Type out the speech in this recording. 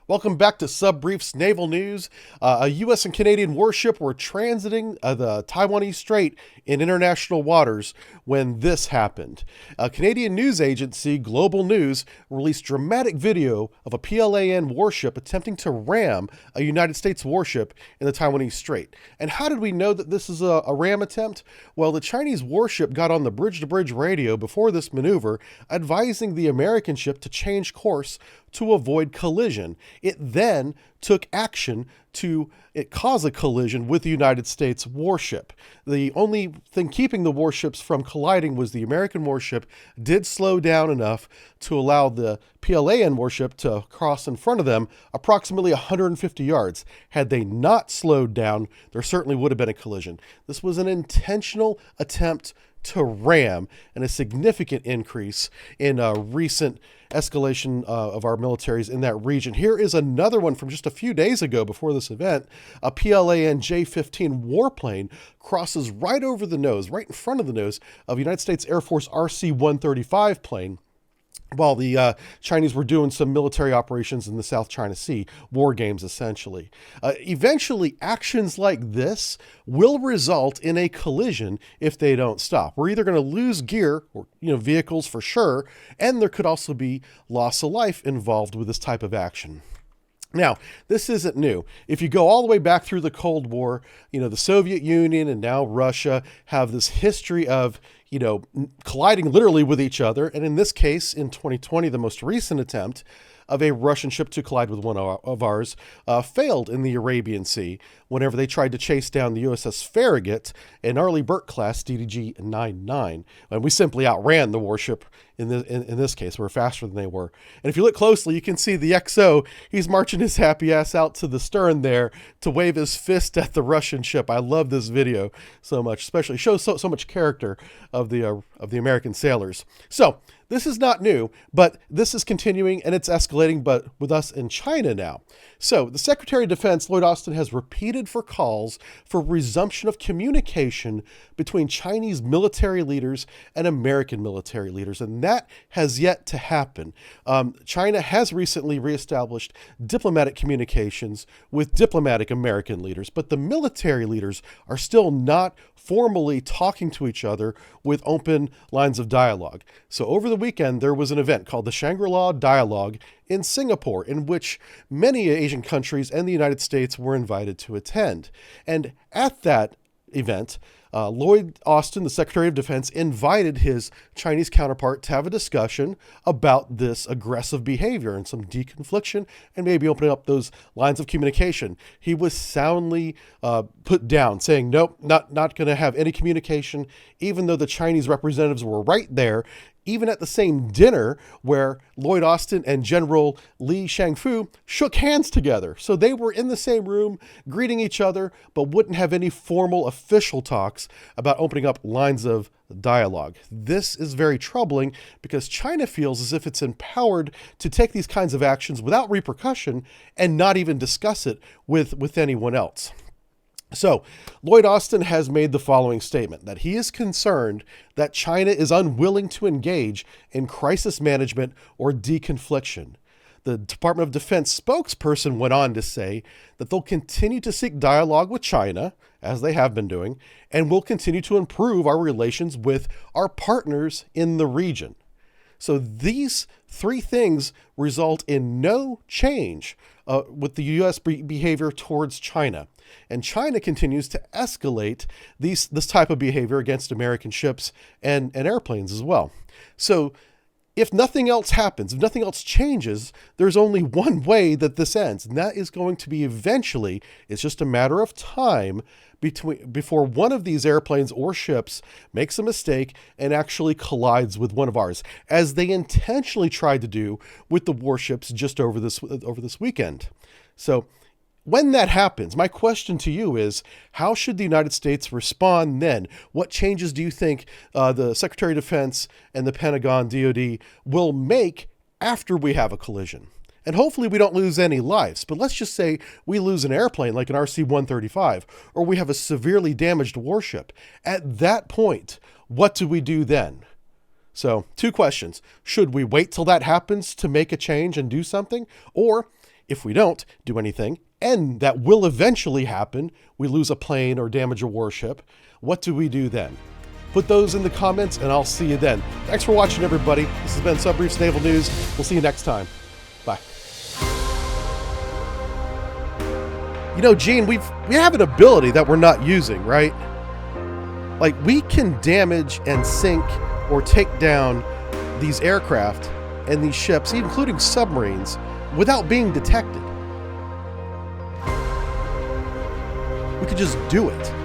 Welcome back to Subbrief's Naval News. A U.S. and Canadian warship were transiting the Taiwan Strait in international waters when this happened. A Canadian news agency, Global News, released dramatic video of a PLAN warship attempting to ram a United States warship in the Taiwan Strait. And how did we know that this is a ram attempt? Well, the Chinese warship got on the bridge-to-bridge radio before this maneuver, advising the American ship to change course to avoid collision. It then took action to cause a collision with the United States warship. The only thing keeping the warships from colliding was the American warship did slow down enough to allow the PLAN warship to cross in front of them approximately 150 yards. Had they not slowed down, there certainly would have been a collision. This was an intentional attempt to ram, and a significant increase in recent escalation of our militaries in that region. Here is another one from just a few days ago before this event. A PLAN J-15 warplane crosses right over the nose, right in front of the nose of United States Air Force RC-135 plane, while the Chinese were doing some military operations in the South China Sea, war games essentially. Eventually, actions like this will result in a collision if they don't stop. We're either going to lose gear, or vehicles for sure, and there could also be loss of life involved with this type of action. Now, this isn't new. If you go all the way back through the Cold War, the Soviet Union and now Russia have this history of, colliding literally with each other. And in this case, in 2020, the most recent attempt of a Russian ship to collide with one of ours failed in the Arabian Sea whenever they tried to chase down the USS Farragut, an Arleigh Burke class DDG-99. And we simply outran the warship in this case. We're faster than they were. And if you look closely, you can see the XO, he's marching his happy ass out to the stern there to wave his fist at the Russian ship. I love this video so much, especially shows so much character of the American sailors. So this is not new, but this is continuing and it's escalating, but with us in China now. So the Secretary of Defense, Lloyd Austin, has repeated for calls for resumption of communication between Chinese military leaders and American military leaders, and that has yet to happen. China has recently reestablished diplomatic communications with diplomatic American leaders, but the military leaders are still not formally talking to each other with open lines of dialogue. So over the weekend, there was an event called the Shangri-La Dialogue in Singapore, in which many Asian countries and the United States were invited to attend. And at that event, Lloyd Austin, the Secretary of Defense, invited his Chinese counterpart to have a discussion about this aggressive behavior and some deconfliction and maybe opening up those lines of communication. He was soundly put down, saying, nope, not going to have any communication, even though the Chinese representatives were right there, even at the same dinner where Lloyd Austin and General Li Shangfu shook hands together. So they were in the same room, greeting each other, but wouldn't have any formal official talks about opening up lines of dialogue. This is very troubling because China feels as if it's empowered to take these kinds of actions without repercussion and not even discuss it with anyone else. So, Lloyd Austin has made the following statement, that he is concerned that China is unwilling to engage in crisis management or deconfliction. The Department of Defense spokesperson went on to say that they'll continue to seek dialogue with China, as they have been doing, and will continue to improve our relations with our partners in the region. So these three things result in no change with the U.S. behavior towards China. And China continues to escalate this type of behavior against American ships and airplanes as well. So if nothing else happens, if nothing else changes, there's only one way that this ends, and that is going to be eventually, it's just a matter of time before one of these airplanes or ships makes a mistake and actually collides with one of ours, as they intentionally tried to do with the warships just over this weekend. So when that happens, my question to you is, how should the United States respond then? What changes do you think the Secretary of Defense and the Pentagon, DoD, will make after we have a collision? And hopefully we don't lose any lives, but let's just say we lose an airplane like an RC-135, or we have a severely damaged warship. At that point, what do we do then? So, two questions. Should we wait till that happens to make a change and do something? Or If we don't do anything, and that will eventually happen, we lose a plane or damage a warship, what do we do then? Put those in the comments and I'll see you then. Thanks for watching, everybody. This has been Subbriefs Naval News. We'll see you next time. Bye. You know, Gene, we have an ability that we're not using, right? Like, we can damage and sink or take down these aircraft and these ships, including submarines, without being detected. We could just do it.